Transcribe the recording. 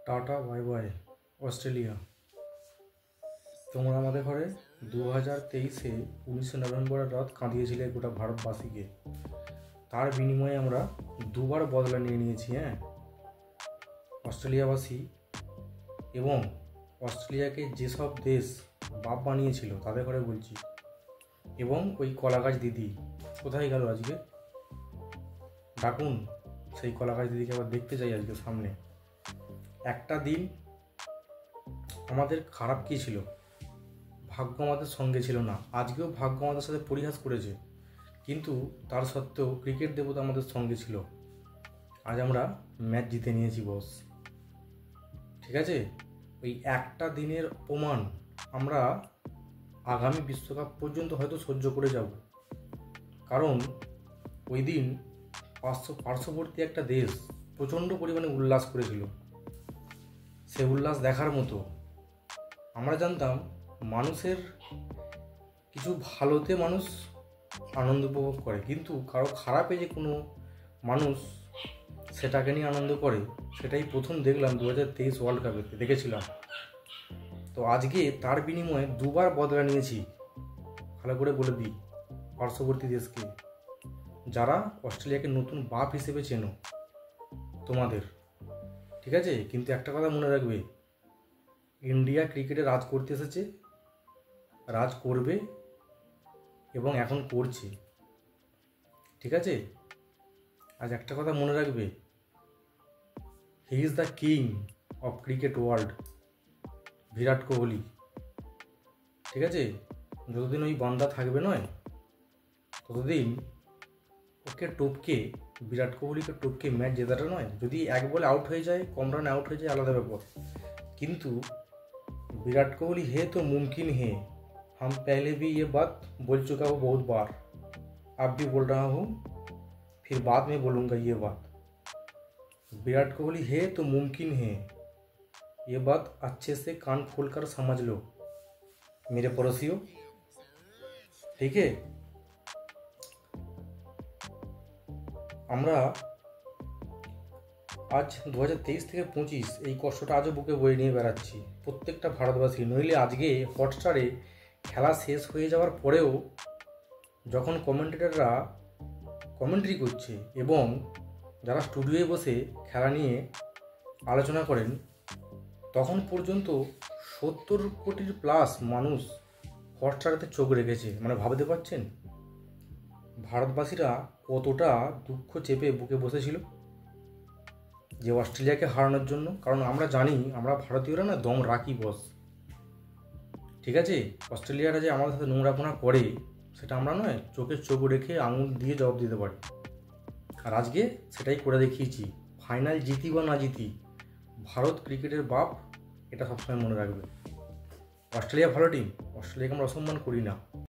Tata bye bye Australia. তোমরা আমাদের ঘরে 2023-এ 19শে নভেম্বরের রাত কাঁদিয়েছিলে গোটা ভারতবাসীকে। তার বিনিময়ে আমরা দুবার বদলা নিয়ে নিয়েছি। অস্ট্রেলিয়াবাসী এবং অস্ট্রেলিয়াকে যেসব দেশ বাপ বানিয়েছিল তাদের ঘরে বলছি। এবং ওই কলাগাছ দিদি কোথায় গেল আজকে? ডাকুন সেই কলাগাছ দিদিকে আবার দেখতে চাই আজকে সামনে। একটা দিন আমাদের খারাপ কী ছিল? ভাগ্য আমাদের সঙ্গে ছিল না। আজকেও ভাগ্য আমাদের সাথে পরিহাস করেছে, কিন্তু তার সত্ত্বেও ক্রিকেট দেবতা আমাদের সঙ্গে ছিল। আজ আমরা ম্যাচ জিতে নিয়েছি বস। ঠিক আছে, ওই একটা দিনের অপমান আমরা আগামী বিশ্বকাপ পর্যন্ত হয়তো সহ্য করে যাব। কারণ ওই দিন পার্শ্ববর্তী একটা দেশ প্রচণ্ড পরিমাণে উল্লাস করেছিল। সে উল্লাস দেখার মতো। আমরা জানতাম মানুষের কিছু ভালোতে মানুষ আনন্দ উপভোগ করে, কিন্তু কারো খারাপে যে কোনো মানুষ সেটাকে নিয়ে আনন্দ করে, সেটাই প্রথম দেখলাম 2023 ওয়ার্ল্ড কাপে দেখেছিলাম। তো আজকে তার বিনিময়ে দুবার বদলা নিয়েছি। ভালো করে বলে দিই পার্শ্ববর্তী দেশকে, যারা অস্ট্রেলিয়াকে নতুন বাপ হিসেবে চেনো তোমাদের। ঠিক আছে, কিন্তু একটা কথা মনে রাখবে, ইন্ডিয়া ক্রিকেটে রাজ করতে এসেছে, রাজ করবে এবং এখন করছে। ঠিক আছে, আজ একটা কথা মনে রাখবে, he is the king of cricket world, Virat Kohli. ঠিক আছে, যতদিন ওই বান্দা থাকবে নয় ততদিন ওকে টপকে, বিরাট কোহলিকে টপকে ম্যাচ জেতাটা নয়। যদি এক বলে আউট হয়ে যায়, কম রানে আউট হয়ে যায়, আলাদা ব্যাপার। কিন্তু विराट कोहली है तो मुमकिन है। हम पहले भी ये बात बोल चुका हूँ बहुत बार, अब भी बोल रहा हूँ, फिर बाद में बोलूँगा ये बात। विराट कोहली है तो मुमकिन है, ये बात अच्छे से कान खोल कर समझ लो मेरे पड़ोसियों। ठीक है, আমরা আজ 2023 থেকে 25 এই কষ্টটা আজও বুকে বয়ে নিয়ে বেড়াচ্ছি প্রত্যেকটা ভারতবাসী। নইলে আজকে হটস্টারে খেলা শেষ হয়ে যাওয়ার পরেও যখন কমেন্টেটররা কমেন্ট্রি করছে এবং যারা স্টুডিওয়ে বসে খেলা নিয়ে আলোচনা করেন, তখন পর্যন্ত 70 কোটির প্লাস মানুষ হটস্টারেতে চোখ রেখেছে। মানে ভাবতে পারছেন ভারতবাসীরা কতটা দুঃখ চেপে বুকে বসেছিল যে অস্ট্রেলিয়াকে হারানোর জন্য। কারণ আমরা জানি, আমরা ভারতীয়রা না দম রাখি বস। ঠিক আছে, অস্ট্রেলিয়ারা যে আমাদের সাথে নোংরাপোনা করে সেটা আমরা নয়, চোখে চোখ রেখে আঙুল দিয়ে জবাব দিতে পারি। আর আজকে সেটাই করে দেখিয়েছি। ফাইনাল জিতি বা না জিতি, ভারত ক্রিকেটের বাপ, এটা সবসময় মনে রাখবে। অস্ট্রেলিয়া ভালো টিম, অস্ট্রেলিয়াকে আমরা অসম্মান করি না।